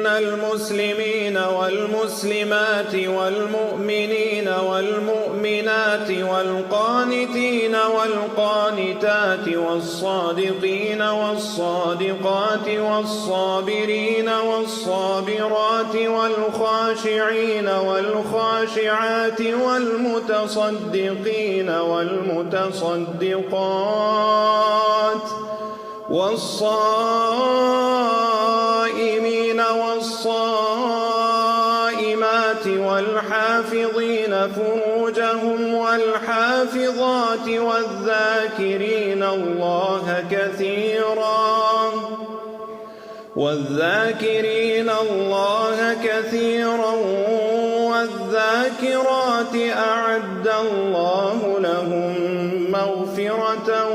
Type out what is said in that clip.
المسلمين والمسلمات والمؤمنين والمؤمنات والقانتين والقانتات والصادقين والصادقات والصابرين والصابرات والخاشعين والخاشعات والمتصدقين والمتصدقات والصائمين والصائمات والحافظين فروجهم والحافظات والذاكرين الله كثيرا والذاكرات أعد الله لهم مغفرة